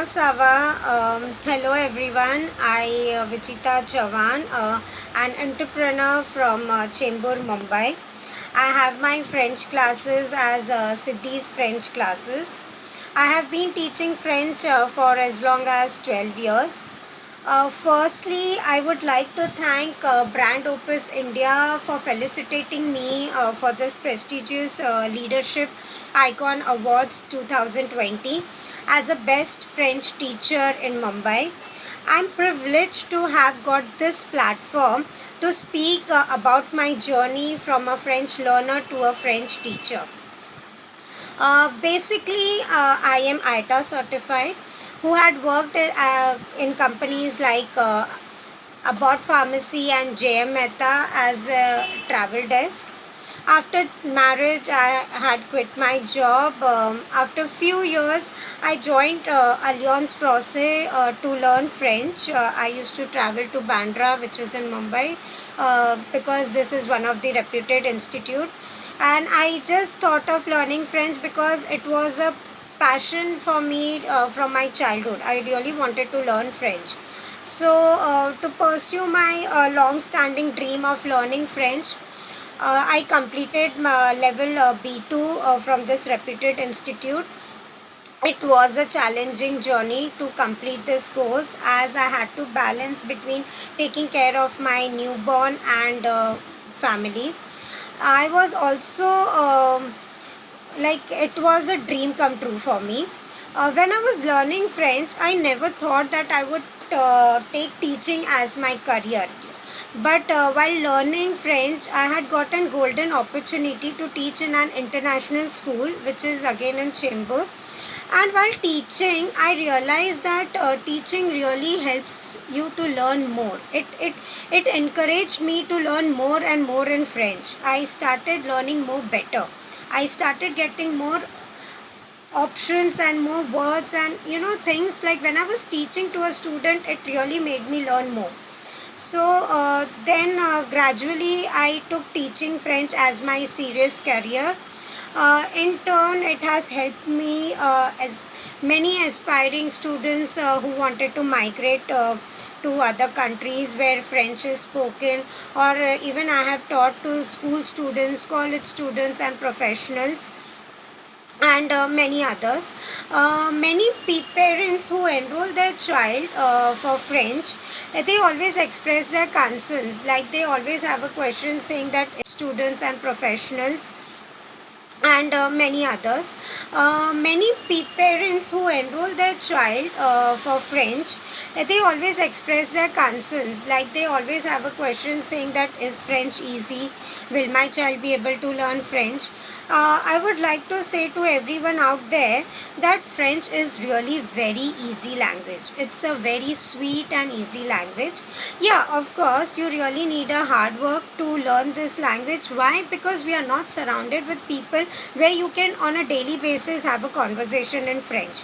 Namo Sava. Hello everyone. Vichita Chavan, an entrepreneur from Chembur, Mumbai. I have my French classes as Siddhi's French classes. I have been teaching French for as long as 12 years. Firstly, I would like to thank Brand Opus India for felicitating me for this prestigious Leadership Icon Awards 2020 as a best French teacher in Mumbai. I'm privileged to have got this platform to speak about my journey from a French learner to a French teacher. I am ITA certified, who had worked in companies like Abbott Pharmacy and JM Mehta as a travel desk. After marriage, I had quit my job. After few years, I joined Alliance Française to learn French. I used to travel to Bandra, which is in Mumbai, because this is one of the reputed institute. And I just thought of learning French because it was a passion for me from my childhood. I really wanted to learn French. So, to pursue my long standing dream of learning French, I completed my level B2 from this reputed institute. It was a challenging journey to complete this course as I had to balance between taking care of my newborn and family. I was also it was a dream come true for me. When I was learning French, I never thought that I would take teaching as my career. But while learning French, I had gotten golden opportunity to teach in an international school, which is again in Chembur. And while teaching, I realized that teaching really helps you to learn more. It encouraged me to learn more and more in French. I started learning more better. I started getting more options and more words and things like when I was teaching to a student, it really made me learn more. So then gradually I took teaching French as my serious career. In turn, it has helped me as many aspiring students who wanted to migrate to other countries where French is spoken, or even I have taught to school students, college students, and professionals and many others. Parents who enroll their child for French, they always express their concerns. Like they always have a question saying that students and professionals and many others. Parents who enroll their child for French, they always express their concerns. Like they always have a question saying that is French easy? Will my child be able to learn French? I would like to say to everyone out there that French is really very easy language. It's a very sweet and easy language. Yeah, of course, you really need a hard work to learn this language. Why? Because we are not surrounded with people where you can on a daily basis have a conversation in French.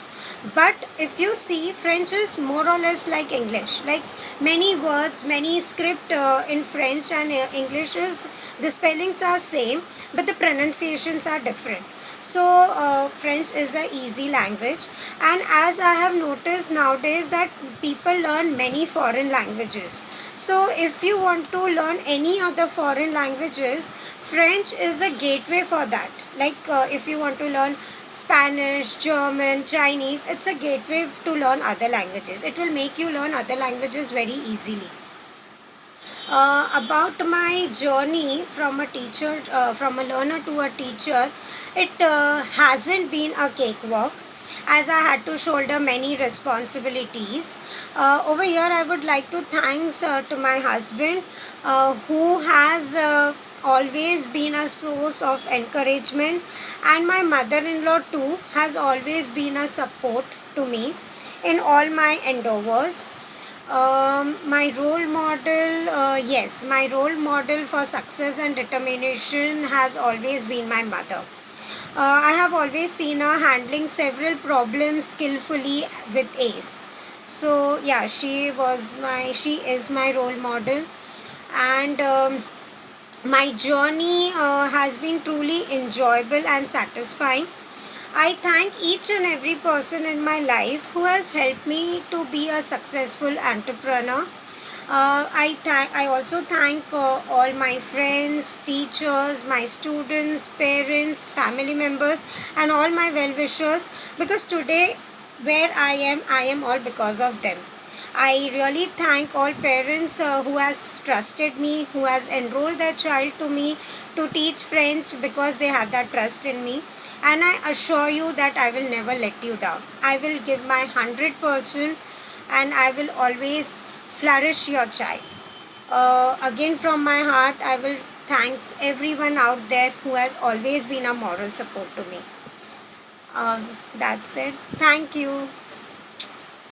But if you see, French is more or less like English. Like many words, many script in French and English is the spellings are same, but the pronunciations are different. So French is a easy language, and as I have noticed nowadays that people learn many foreign languages. So if you want to learn any other foreign languages, French is a gateway for that. Like if you want to learn Spanish, German, Chinese, it's a gateway to learn other languages. It will make you learn other languages very easily. About my journey from from a learner to a teacher, it hasn't been a cakewalk as I had to shoulder many responsibilities. Over here, I would like to thanks to my husband who has always been a source of encouragement, and my mother-in-law too has always been a support to me in all my endeavors. My role model, yes, my role model for success and determination has always been my mother. I have always seen her handling several problems skillfully with ace. So yeah, she is my role model, and my journey has been truly enjoyable and satisfying. I thank each and every person in my life who has helped me to be a successful entrepreneur. I also thank all my friends, teachers, my students, parents, family members, and all my well wishers, because today where I am all because of them. I really thank all parents who has trusted me, who has enrolled their child to me to teach French, because they have that trust in me. And I assure you that I will never let you down. I will give my 100%, and I will always flourish your child. Again, from my heart, I will thanks everyone out there who has always been a moral support to me. That's it. Thank you.